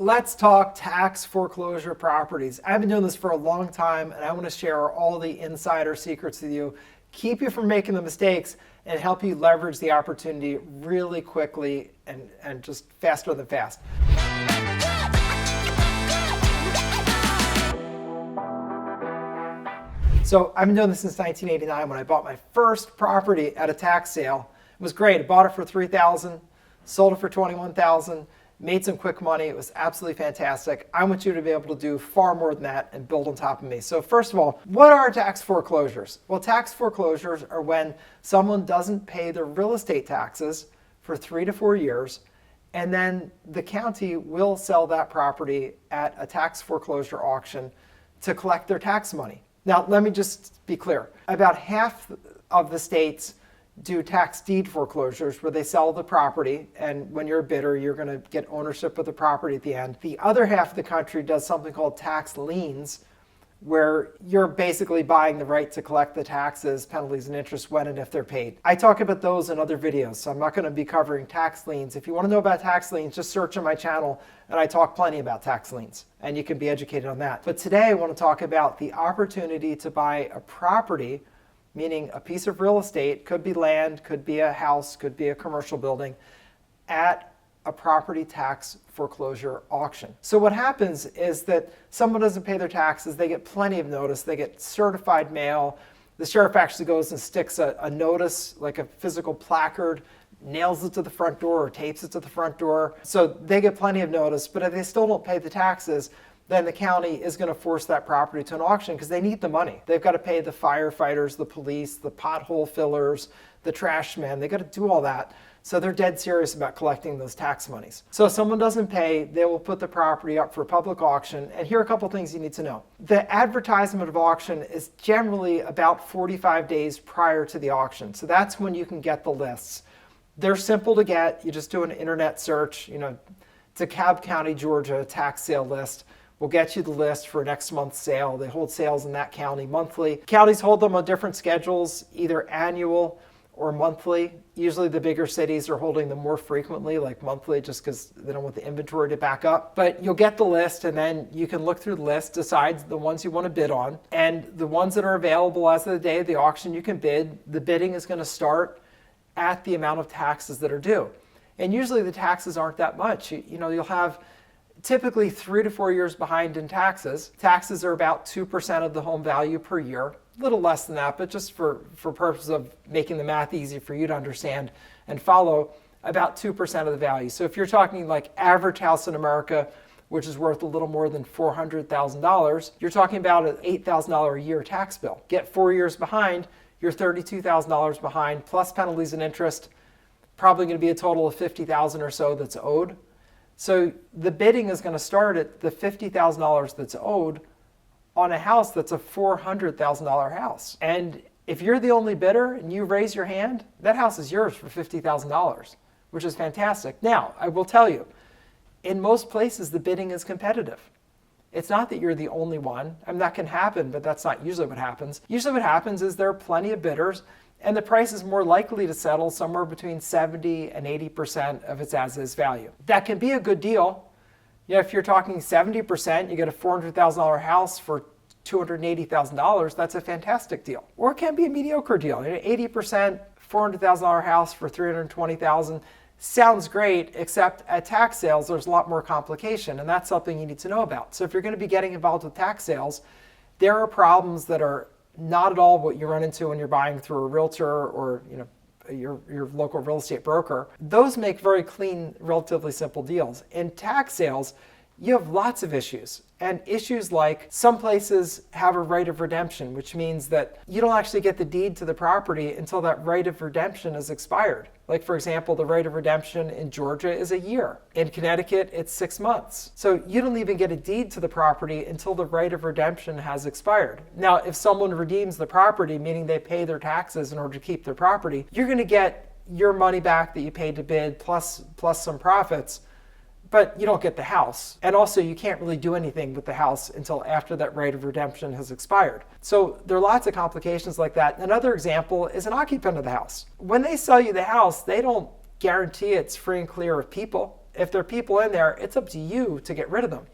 Let's talk tax foreclosure properties. I've been doing this for a long time and I want to share all the insider secrets with you, keep you from making the mistakes and help you leverage the opportunity really quickly and just faster than fast. So I've been doing this since 1989 when I bought my first property at a tax sale. It was great. I bought it for $3,000, sold it for $21,000. Made some quick money. It was absolutely fantastic. I want you to be able to do far more than that and build on top of me. So first of all, what are tax foreclosures? Well, tax foreclosures are when someone doesn't pay their real estate taxes for 3 to 4 years, and then the county will sell that property at a tax foreclosure auction to collect their tax money. Now, let me just be clear. About half of the states do tax deed foreclosures where they sell the property, and when you're a bidder, you're going to get ownership of the property at the end. The other half of the country does something called tax liens, where you're basically buying the right to collect the taxes, penalties, and interest when and if they're paid. I talk about those in other videos, so I'm not going to be covering tax liens. If you want to know about tax liens, just search on my channel, and I talk plenty about tax liens, and you can be educated on that. But today I want to talk about the opportunity to buy a property, meaning a piece of real estate, could be land, could be a house, could be a commercial building, at a property tax foreclosure auction. So what happens is that someone doesn't pay their taxes, they get plenty of notice, they get certified mail. The sheriff actually goes and sticks a notice, like a physical placard, nails it to the front door or tapes it to the front door. So they get plenty of notice, but if they still don't pay the taxes, then the county is going to force that property to an auction because they need the money. They've got to pay the firefighters, the police, the pothole fillers, the trash men. They got to do all that. So they're dead serious about collecting those tax monies. So if someone doesn't pay, they will put the property up for public auction. And here are a couple things you need to know. The advertisement of auction is generally about 45 days prior to the auction. So that's when you can get the lists. They're simple to get. You just do an internet search, DeKalb County, Georgia tax sale list. We'll get you the list for next month's sale. They hold sales in that county monthly. Counties hold them on different schedules, either annual or monthly. Usually the bigger cities are holding them more frequently, like monthly, just because they don't want the inventory to back up. But you'll get the list, and then you can look through the list, decide the ones you want to bid on, and the ones that are available as of the day of the auction you can bid. The bidding is going to start at the amount of taxes that are due. And usually the taxes aren't that much. You'll have typically 3 to 4 years behind in taxes. Taxes are about 2% of the home value per year, a little less than that, but just for purposes of making the math easy for you to understand and follow, about 2% of the value. So if you're talking like average house in America, which is worth a little more than $400,000, you're talking about an $8,000 a year tax bill. Get 4 years behind, you're $32,000 behind, plus penalties and interest, probably going to be a total of $50,000 or so that's owed. So the bidding is going to start at the $50,000 that's owed on a house that's a $400,000 house. And if you're the only bidder and you raise your hand, that house is yours for $50,000, which is fantastic. Now, I will tell you, in most places, the bidding is competitive. It's not that you're the only one. I mean, that can happen, but that's not usually what happens. Usually what happens is there are plenty of bidders, and the price is more likely to settle somewhere between 70 and 80% of its as-is value. That can be a good deal. If you're talking 70%, you get a $400,000 house for $280,000, that's a fantastic deal. Or it can be a mediocre deal. 80%, $400,000 house for $320,000 sounds great, except at tax sales, there's a lot more complication, and that's something you need to know about. So if you're going to be getting involved with tax sales, there are problems that are not at all what you run into when you're buying through a realtor or your local real estate broker. Those make very clean, relatively simple deals. In tax sales, you have lots of issues. And issues like some places have a right of redemption, which means that you don't actually get the deed to the property until that right of redemption is expired. Like, for example, the right of redemption in Georgia is a year. In Connecticut, it's 6 months. So you don't even get a deed to the property until the right of redemption has expired. Now, if someone redeems the property, meaning they pay their taxes in order to keep their property, you're going to get your money back that you paid to bid plus some profits, but you don't get the house. And also you can't really do anything with the house until after that right of redemption has expired. So there are lots of complications like that. Another example is an occupant of the house. When they sell you the house, they don't guarantee it's free and clear of people. If there are people in there, it's up to you to get rid of them.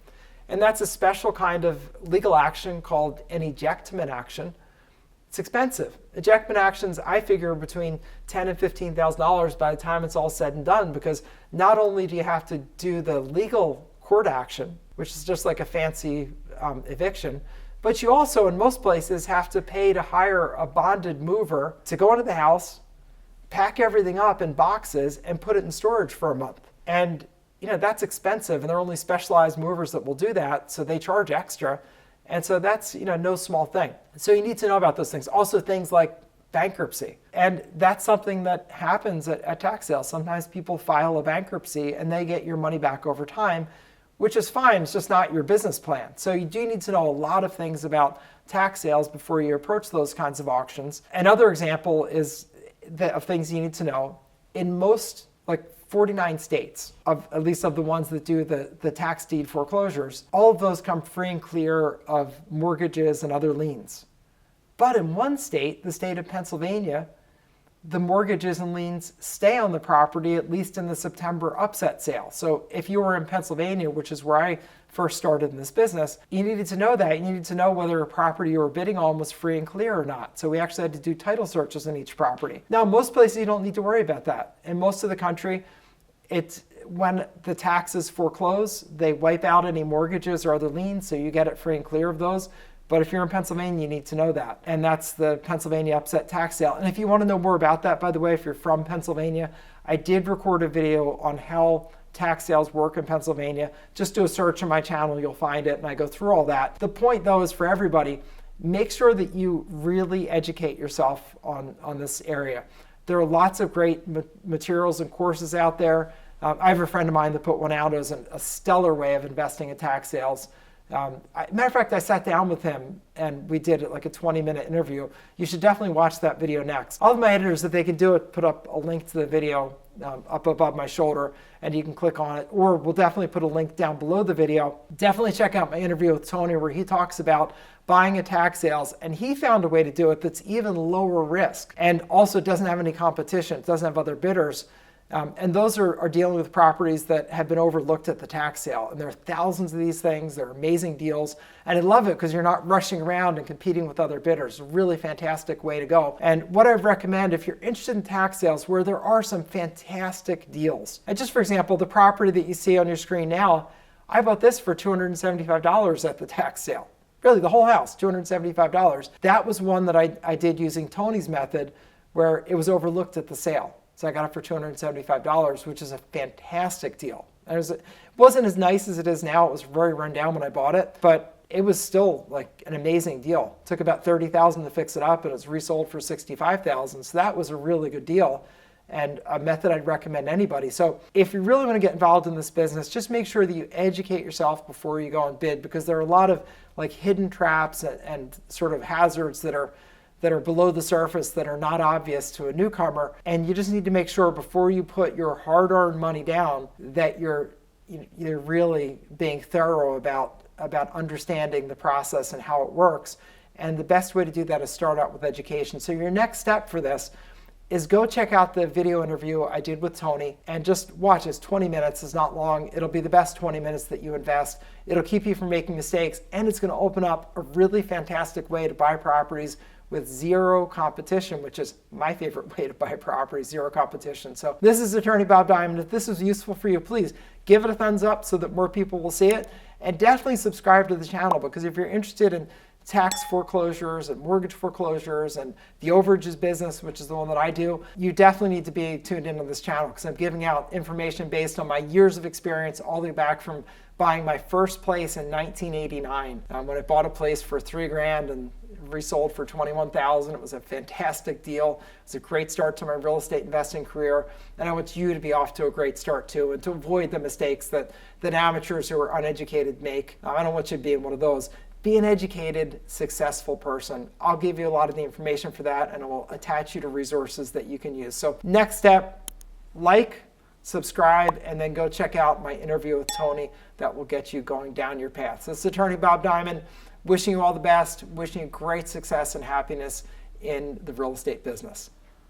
And that's a special kind of legal action called an ejectment action. It's expensive. Ejectment actions, I figure, between $10,000 and $15,000 by the time it's all said and done, because not only do you have to do the legal court action, which is just like a fancy eviction, but you also, in most places, have to pay to hire a bonded mover to go into the house, pack everything up in boxes, and put it in storage for a month. And that's expensive, and there are only specialized movers that will do that, so they charge extra. And so that's no small thing. So you need to know about those things. Also things like bankruptcy. And that's something that happens at tax sales. Sometimes people file a bankruptcy and they get your money back over time, which is fine. It's just not your business plan. So you do need to know a lot of things about tax sales before you approach those kinds of auctions. Another example is of things you need to know. In most, 49 states, at least of the ones that do the tax deed foreclosures, all of those come free and clear of mortgages and other liens. But in one state, the state of Pennsylvania, the mortgages and liens stay on the property, at least in the September upset sale. So if you were in Pennsylvania, which is where I first started in this business, you needed to know that. You needed to know whether a property you were bidding on was free and clear or not. So we actually had to do title searches on each property. Now, most places you don't need to worry about that. In most of the country, it's when the taxes foreclose, they wipe out any mortgages or other liens, so you get it free and clear of those. But if you're in Pennsylvania, you need to know that. And that's the Pennsylvania upset tax sale. And if you want to know more about that, by the way, if you're from Pennsylvania, I did record a video on how tax sales work in Pennsylvania. Just do a search on my channel, you'll find it, and I go through all that. The point, though, is for everybody, make sure that you really educate yourself on this area. There are lots of great materials and courses out there. I have a friend of mine that put one out as a stellar way of investing in tax sales. Matter of fact, I sat down with him and we did a 20-minute interview. You should definitely watch that video next. All of my editors, if they can do it, put up a link to the video up above my shoulder and you can click on it, or we'll definitely put a link down below the video. Definitely check out my interview with Tony where he talks about buying at tax sales, and he found a way to do it that's even lower risk and also doesn't have any competition, it doesn't have other bidders. And those are dealing with properties that have been overlooked at the tax sale. And there are thousands of these things. They're amazing deals. And I love it because you're not rushing around and competing with other bidders. A really fantastic way to go. And what I'd recommend if you're interested in tax sales where there are some fantastic deals. And just for example, the property that you see on your screen now, I bought this for $275 at the tax sale. Really, the whole house, $275. That was one that I did using Tony's method where it was overlooked at the sale. So I got it for $275, which is a fantastic deal. It wasn't as nice as it is now. It was very run down when I bought it, but it was still an amazing deal. It took about $30,000 to fix it up, and it was resold for $65,000. So that was a really good deal and a method I'd recommend anybody. So if you really want to get involved in this business, just make sure that you educate yourself before you go and bid, because there are a lot of hidden traps and sort of hazards that are below the surface that are not obvious to a newcomer. And you just need to make sure before you put your hard-earned money down that you're really being thorough about understanding the process and how it works. And the best way to do that is start out with education. So your next step for this is go check out the video interview I did with Tony and just watch. It's 20 minutes, it's not long. It'll be the best 20 minutes that you invest. It'll keep you from making mistakes, and it's going to open up a really fantastic way to buy properties with zero competition, which is my favorite way to buy property, zero competition. So this is Attorney Bob Diamond. If this was useful for you, please give it a thumbs up so that more people will see it. And definitely subscribe to the channel, because if you're interested in tax foreclosures and mortgage foreclosures and the overages business, which is the one that I do, you definitely need to be tuned into this channel, because I'm giving out information based on my years of experience all the way back from buying my first place in 1989 when I bought a place for $3,000 and resold for $21,000. It was a fantastic deal. It was a great start to my real estate investing career, and I want you to be off to a great start too, and to avoid the mistakes that amateurs who are uneducated make. I don't want you being one of those. Be an educated, successful person. I'll give you a lot of the information for that, and I will attach you to resources that you can use. So next step, subscribe, and then go check out my interview with Tony. That will get you going down your path. So this is Attorney Bob Diamond, wishing you all the best, wishing you great success and happiness in the real estate business.